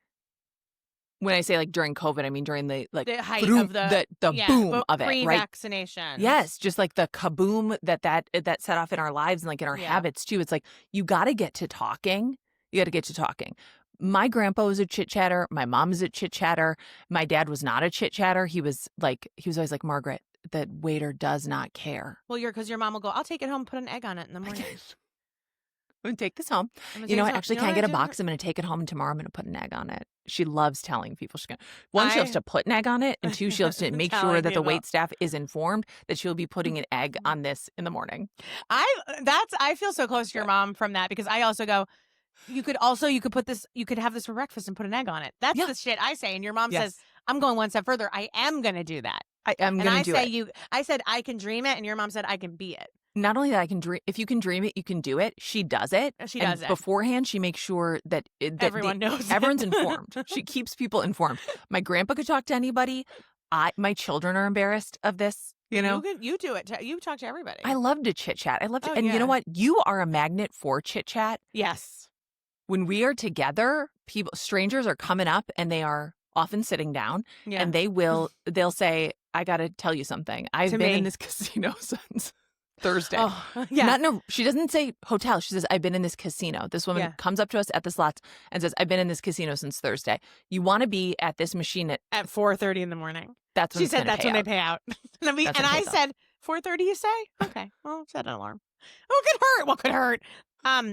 when I say like during COVID, I mean during the like the height of the boom of it, right? Pre-vaccination. Yes, just like the kaboom that set off in our lives and like in our habits too. It's like you got to get to talking. You got to get to talking. My grandpa was a chit chatter. My mom was a chit chatter. My dad was not a chit chatter. He was always like, Margaret, the waiter does not care. Well, because your mom will go, I'll take it home, put an egg on it in the morning. I'm going to take this home. You know, actually, can I get a box? I'm going to take it home and tomorrow I'm going to put an egg on it. She loves telling people she's going to. One, she loves to put an egg on it. And two, she loves to make sure that the wait staff is informed that she'll be putting an egg on this in the morning. I feel so close to your mom from that because I also go, you could have this for breakfast and put an egg on it. That's the shit I say. And your mom says, I'm going one step further. I am going to do that. I am going to do it. I said, I can dream it. And your mom said, I can be it. Not only that, I can dream. If you can dream it, you can do it. She does it. She does it beforehand. She makes sure that everyone knows. Everyone's informed. She keeps people informed. My grandpa could talk to anybody. My children are embarrassed of this. You know, you do it. You talk to everybody. I love to chit chat. I love to, and you know what? You are a magnet for chit chat. Yes. When we are together, strangers are coming up, and they are often sitting down, and they'll say, "I got to tell you something. I've been in this casino since." Thursday. Oh, yeah. She doesn't say hotel. She says, I've been in this casino. This woman comes up to us at the slots and says, I've been in this casino since Thursday. You want to be at this machine at 4:30 in the morning. That's when she said that's when they pay out. and I said, 4:30 you say? Okay. Well, set an alarm. What could hurt?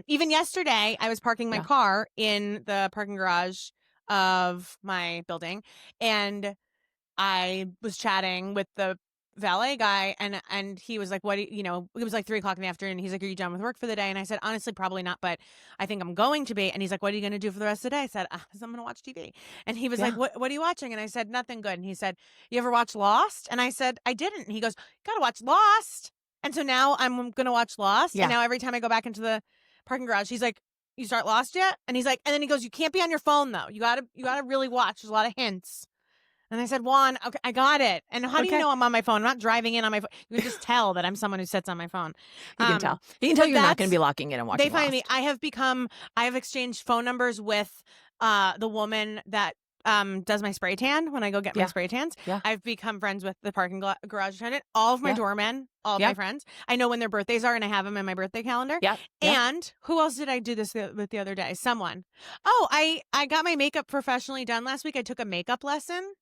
Even yesterday, I was parking my car in the parking garage of my building, and I was chatting with the valet guy, and he was like, it was like 3:00 in the afternoon. He's like, are you done with work for the day? And I said, honestly, probably not, but I think I'm going to be. And he's like, what are you going to do for the rest of the day? I said, I'm going to watch TV. And he was like, what are you watching? And I said, nothing good. And he said, you ever watch Lost? And I said, I didn't. And he goes, you gotta watch Lost. And so now I'm going to watch Lost. And now every time I go back into the parking garage, he's like, you start Lost yet? And he's like, and then he goes, you can't be on your phone though. You gotta really watch. There's a lot of hints. And I said, Juan, okay, I got it. And how do you know I'm on my phone? I'm not driving in on my phone. You can just tell that I'm someone who sits on my phone. He can tell. He can tell you're not going to be locking in and watching. They find Lost. me. I have exchanged phone numbers with the woman that does my spray tan when I go get my spray tans. Yeah. I've become friends with the parking garage attendant, all of my doormen, all of my friends. I know when their birthdays are and I have them in my birthday calendar. Yeah. And who else did I do this with the other day? Someone. Oh, I got my makeup professionally done last week. I took a makeup lesson.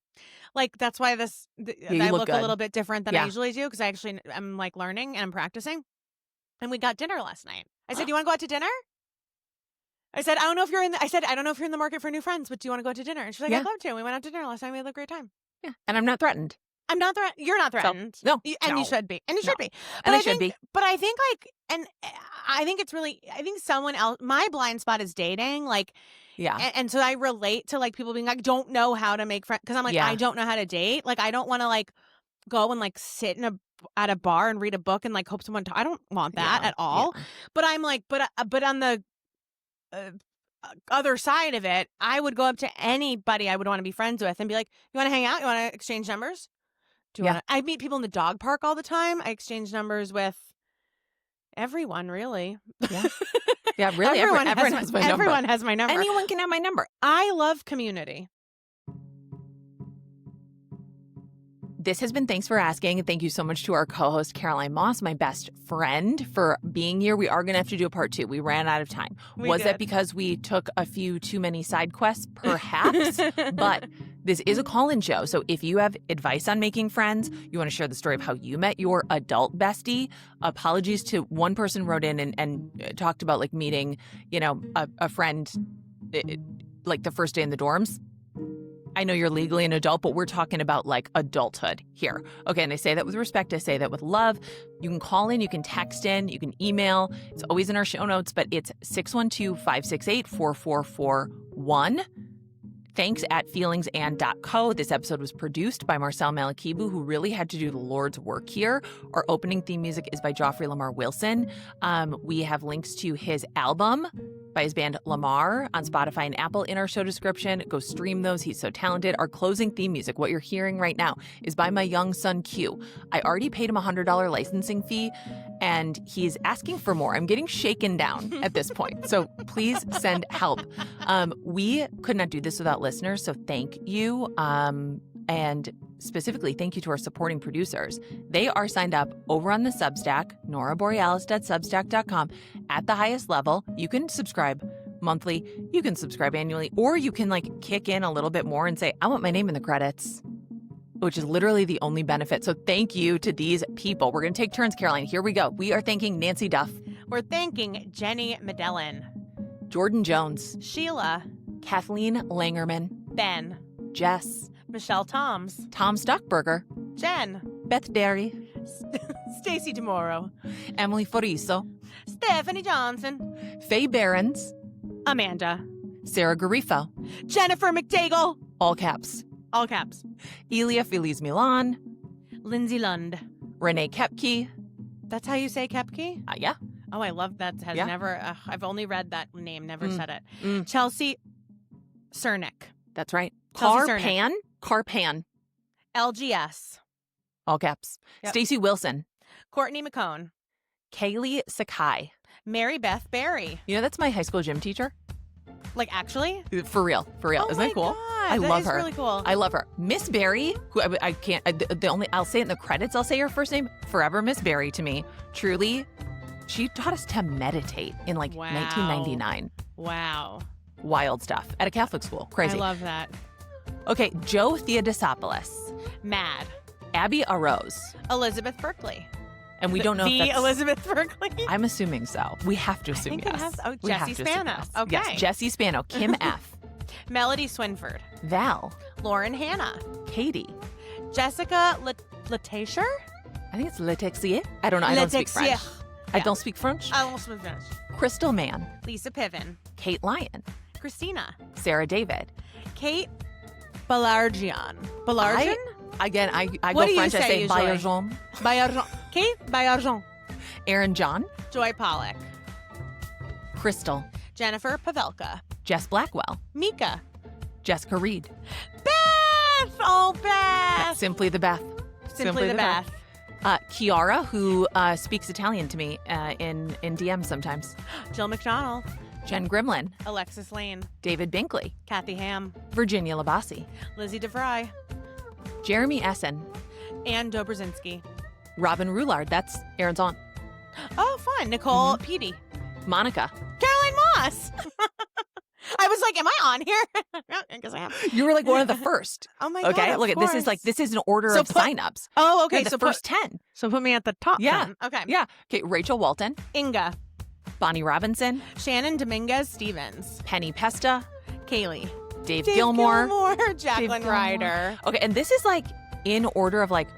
Like, that's why I look a little bit different than I usually do, because I'm like learning and I'm practicing. And we got dinner last night. I said, do you want to go out to dinner? I said, I don't know if you're in the market for new friends, but do you want to go out to dinner? And she's like, I'd love to. And we went out to dinner last night. We had a great time. Yeah. And I'm not threatened. I'm not threatened. You're not threatened. So, no. And you should be. And you should be. And I should be. But I think I think someone else, my blind spot is dating. Like, yeah. And so I relate to like people being like, don't know how to make friends. Cause I'm like, I don't know how to date. Like, I don't want to like go and like sit at a bar and read a book and like hope someone, I don't want that at all. Yeah. But I'm like, but on the other side of it, I would go up to anybody I would want to be friends with and be like, you want to hang out? You want to exchange numbers? I meet people in the dog park all the time. I exchange numbers with everyone, really. Yeah. Yeah, really. Everyone has my number. Everyone has my number. Anyone can have my number. I love community. This has been Thanks for Asking. Thank you so much to our co-host, Caroline Moss, my best friend, for being here. We are going to have to do a part 2. We ran out of time. Was that because we took a few too many side quests? Perhaps. But this is a call-in show. So if you have advice on making friends, you want to share the story of how you met your adult bestie. Apologies to one person wrote in and talked about like meeting, a friend like the first day in the dorms. I know you're legally an adult, but we're talking about like adulthood here. Okay, and I say that with respect. I say that with love. You can call in, you can text in, you can email. It's always in our show notes, but it's 612-568-4441. Thanks at feelingsand.co. This episode was produced by Marcel Malekebu, who really had to do the Lord's work here. Our opening theme music is by Joffrey Lamar Wilson. We have links to his album by his band Lamar on Spotify and Apple in our show description. Go stream those. He's so talented. Our closing theme music, what you're hearing right now, is by my young son, Q. I already paid him a $100 licensing fee, and he's asking for more. I'm getting shaken down at this point. So please send help. We could not do this without listeners, so thank you. And specifically, thank you to our supporting producers. They are signed up over on the Substack, noraborealis.substack.com, at the highest level. You can subscribe monthly, you can subscribe annually, or you can like kick in a little bit more and say, I want my name in the credits, which is literally the only benefit. So thank you to these people. We're going to take turns, Caroline. Here we go. We are thanking Nancy Duff. We're thanking Jenny Medellin, Jordan Jones, Sheila, Kathleen Langerman, Ben, Jess, Michelle Toms, Tom Stockberger, Jen, Beth Derry, Stacy Tomorrow, Emily Foriso, Stephanie Johnson, Faye Behrens, Amanda, Sarah Garifo, Jennifer McTagle, all caps, all caps, Elia Feliz Milan, Lindsay Lund. Renee Kepke. That's how you say Kepke? Yeah. Oh, I love that. Has Yeah. never. I've only read that name, never said it. Mm. Chelsea Cernick, That's right. Chelsea Cernick. Carpan, LGS, all caps. Yep. Stacey Wilson, Courtney McCone, Kaylee Sakai. Mary Beth Barry. You know, that's my high school gym teacher. Like, actually? For real. Oh Isn't that cool? God, I that love is her. Really cool. I love her. Miss Barry, who I can't, I'll say it in the credits, I'll say her first name, forever Miss Barry to me. Truly, she taught us to meditate in like Wow. 1999. Wow. Wild stuff at a Catholic school. Crazy. I love that. Okay, Joe Theodosopoulos, Mad. Abby Arose, Elizabeth Berkley. and we don't know the if that's... Elizabeth Berkley. I'm assuming so. We have to assume think yes. it has- oh, We have Jessie to assume Spano. yes. Okay. Yes, Jessie Spano, Kim F, Melody Swinford. Val, Lauren Hanna. Katie. Jessica Letacher. I think it's Letexier. I don't know. I don't speak French. Letexier. I Yeah. don't speak French. I almost was finished. Crystal Mann, Lisa Piven. Kate Lyon, Christina. Sarah David. Kate Balargian. Balargian? I What go do you French. I say say usually? Bayarjon. Bayarjon. Kate Bayarjon. Aaron John, Joy Pollock. Crystal, Jennifer Pavelka. Jess Blackwell, Mika. Jessica Reed, Beth! Oh, Beth! Simply the Beth. Simply the Beth. Kiara, who speaks Italian to me in DM sometimes. Jill McDonald. Jen Grimlin, Alexis Lane. David Binkley, Kathy Ham. Virginia Labasi, Lizzie DeVry. Jeremy Essen, Ann Dobrzinski. Robin Roulard, that's Aaron's aunt, Oh, fun. Nicole Peedy. Monica. Caroline Moss. I was like, am I on here? I guess I am. You were like one of the first. Oh my God. Okay, of look at this is like course. this is an order So of put- signups. Oh, okay. You're the So first 10. So put me at the top. Yeah. then. Okay. Yeah. Okay, Rachel Walton, Inga. Bonnie Robinson, Shannon Dominguez Stevens. Penny Pesta, Kaylee. Dave Gilmore. Jacqueline Gilmore. Ryder. Okay, and this is like in order of like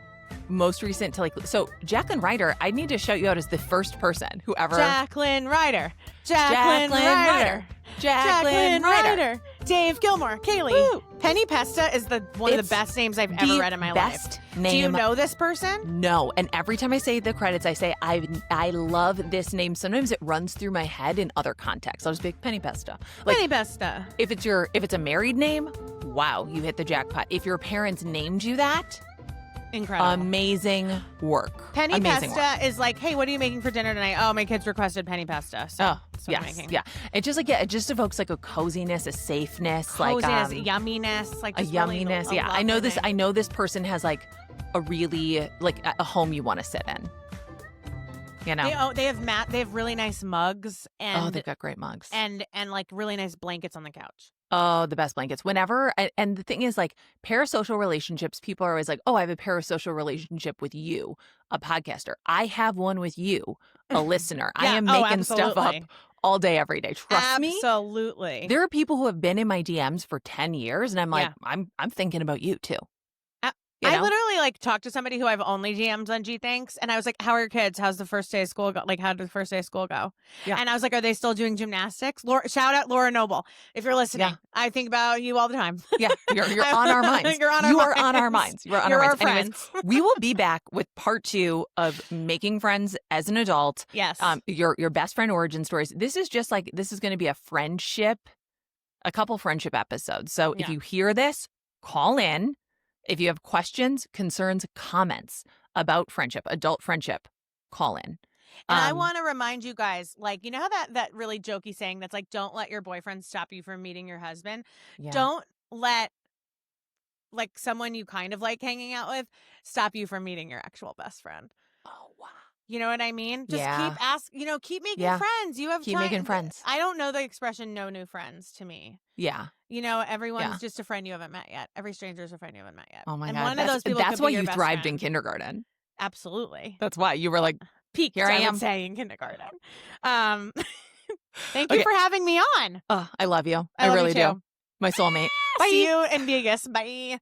most recent to like so Jacqueline Ryder, I need to shout you out as the first person who ever Jacqueline Ryder. Jacqueline Ryder. Jacqueline Ryder. Dave Gilmore. Kaylee. Woo. Penny Pesta is one of It's the best names I've ever read in my best life. name. Do you know this person? No, and every time I say the credits, I say I love this name. Sometimes it runs through my head in other contexts. I'll just be like, Penny Pesta. Like Penny Pesta. if it's a married name, wow, you hit the jackpot. If your parents named you that, Incredible. amazing work. Penny amazing Pesta is like, hey, what are you making for dinner tonight? Oh, my kids requested Penny Pesta. So Oh, that's what I'm yes, making. yeah. It just it just evokes like a coziness, a safeness, Coziness, like yumminess, like a just really yumminess. a Yeah, I know this. lovely- I know this person has like a really like a home you want to sit in. You know. They have really nice mugs and They've got great mugs. and like really nice blankets on the couch. Oh, the best blankets. Whenever, and the thing is, like, parasocial relationships, people are always like, oh, I have a parasocial relationship with you, a podcaster. I have one with you, a listener. I Yeah, am oh, making stuff up absolutely. all day, every day. Trust me. Absolutely. There are people who have been in my DMs for 10 years, and I'm like, Yeah. I'm thinking about you too. I literally like talked to somebody who I've only DM'd on G Thanks, and I was like, "How are your kids? How's the first day of school go? Like, how did the first day of school go?" Yeah. And I was like, "Are they still doing gymnastics?" Shout out Laura Noble if you're listening. Yeah. I think about you all the time. Yeah, you're on our minds. You're on You our are on our minds. You're on You're our our minds. friends. Anyways, we will be back with part 2 of making friends as an adult. Yes. Your best friend origin stories. This is going to be a couple friendship episodes. So if you hear this, call in. If you have questions, concerns, comments about friendship, adult friendship, call in. And I want to remind you guys, like, you know how that really jokey saying that's like, don't let your boyfriend stop you from meeting your husband. Yeah. Don't let like someone you kind of like hanging out with stop you from meeting your actual best friend. Oh, wow. You know what I mean? Just Yeah. keep making friends. You have Keep making friends. I don't know the expression "no new friends" to me. Yeah. You know, everyone's just a friend you haven't met yet. Every stranger is a friend you haven't met yet. Oh my and God. one of those people That's could why be your you best thrived friend. in kindergarten. Absolutely. That's why you were like, peaked, here I would am. say, in kindergarten. Thank you for having me on. Oh, I love you. I love really you too. do. My soulmate. See you in Vegas. Bye.